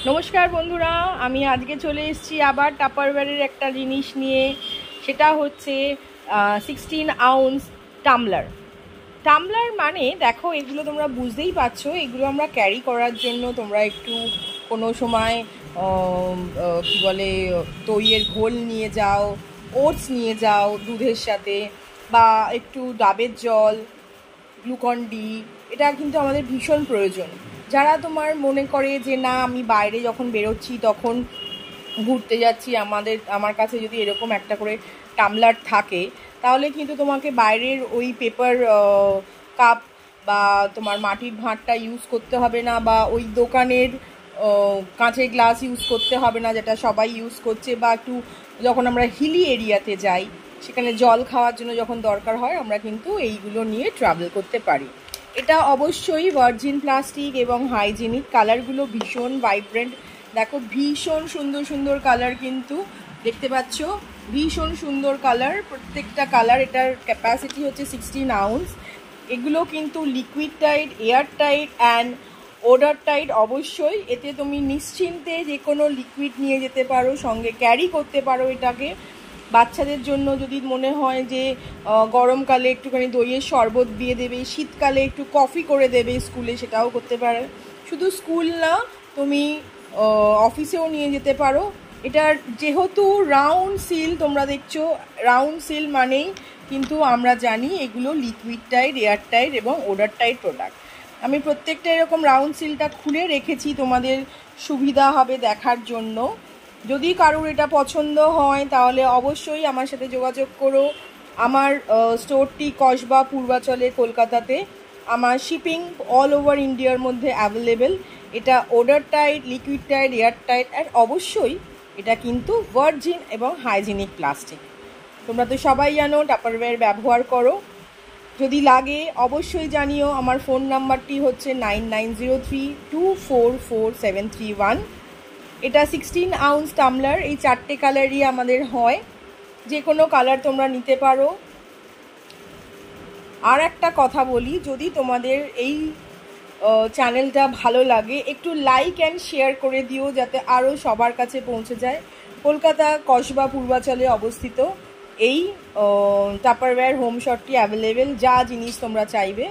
নমস্কার বন্ধুরা, আমি আজকে চলে এসেছি আবার টাপারওয়্যারের একটা জিনিস নিয়ে। সেটা হচ্ছে 16 আউন্স টামলার। টামলার মানে দেখো, এগুলো তোমরা বুঝতেই পারছো, এগুলো আমরা ক্যারি করার জন্য তোমরা একটু কোনো সময় কি বলে দইয়ের ঘোল নিয়ে যাও, ওটস নিয়ে যাও দুধের সাথে, বা একটু ডাবের জল, গ্লুকন ডি, এটা কিন্তু আমাদের ভীষণ প্রয়োজন। যারা তোমার মনে করে যে না, আমি বাইরে যখন বেরোচ্ছি তখন ঘুরতে যাচ্ছি, আমার কাছে যদি এরকম একটা করে টামলার থাকে, তাহলে কিন্তু তোমাকে বাইরের ওই পেপার কাপ বা তোমার মাটির ভাঁড়টা ইউজ করতে হবে না, বা ওই দোকানের কাঁচের গ্লাস ইউজ করতে হবে না যেটা সবাই ইউজ করছে। বা একটু যখন আমরা হিলি এরিয়াতে যাই, সেখানে জল খাওয়ার জন্য যখন দরকার হয়, আমরা কিন্তু এইগুলো নিয়ে ট্রাভেল করতে পারি। এটা অবশ্যই ভার্জিন প্লাস্টিক এবং হাইজিনিক। কালারগুলো ভীষণ ভাইব্রেন্ট, দেখো ভীষণ সুন্দর সুন্দর কালার, কিন্তু দেখতে পাচ্ছ ভীষণ সুন্দর কালার, প্রত্যেকটা কালার। এটার ক্যাপাসিটি হচ্ছে 16 আউন্স। এগুলো কিন্তু liquid tight, air tight and order tight. অবশ্যই এতে তুমি নিশ্চিন্তে যে কোনো লিকুইড নিয়ে যেতে পারো, সঙ্গে ক্যারি করতে পারো এটাকে। বাচ্চাদের জন্য যদি মনে হয় যে গরমকালে একটুখানি দইয়ের শরবত দিয়ে দেবে, শীতকালে একটু কফি করে দেবে স্কুলে, সেটাও করতে পারে। শুধু স্কুল না, তুমি অফিসেও নিয়ে যেতে পারো। এটার যেহেতু রাউন্ড সিল, তোমরা দেখছো রাউন্ড সিল মানেই কিন্তু আমরা জানি এগুলো লিকুইড টাইট, এয়ার টাইট এবং ওডার টাইট প্রোডাক্ট। আমি প্রত্যেকটা এরকম রাউন্ড সিলটা খুলে রেখেছি তোমাদের সুবিধা হবে দেখার জন্য। যদি কারোর এটা পছন্দ হয় তাহলে অবশ্যই আমার সাথে যোগাযোগ করো। আমার স্টোরটি কসবা পূর্বাচলে, কলকাতাতে। আমার শিপিং অল ওভার ইন্ডিয়ার মধ্যে অ্যাভেলেবেল। এটা odour tight, liquid tight, air tight, আর অবশ্যই এটা কিন্তু ভার্জিন এবং হাইজিনিক প্লাস্টিক। তোমরা তো সবাই জানো টাপারওয়্যার ব্যবহার করো। যদি লাগে অবশ্যই জানিও। আমার ফোন নাম্বারটি হচ্ছে 9903244731। এটা 16 আউন্স টামলার। এই 4টে কালারই আমাদের হয়, যে কোনো কালার তোমরা নিতে পারো। আর একটা কথা বলি, যদি তোমাদের এই চ্যানেলটা ভালো লাগে, একটু লাইক অ্যান্ড শেয়ার করে দিও, যাতে আরও সবার কাছে পৌঁছে যায়। কলকাতা কসবা পূর্বাচলে অবস্থিত এই টাপারওয়্যার হোম শটটি অ্যাভেলেবেল, যা জিনিস তোমরা চাইবে।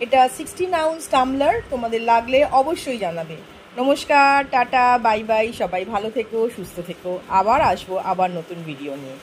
এটা 16 আউন্স টামলার, তোমাদের লাগলে অবশ্যই জানাবে। নমস্কার, টাটা, বাই বাই, সবাই ভালো থেকো, সুস্থ থেকো। আবার আসবো আবার নতুন ভিডিও নিয়ে।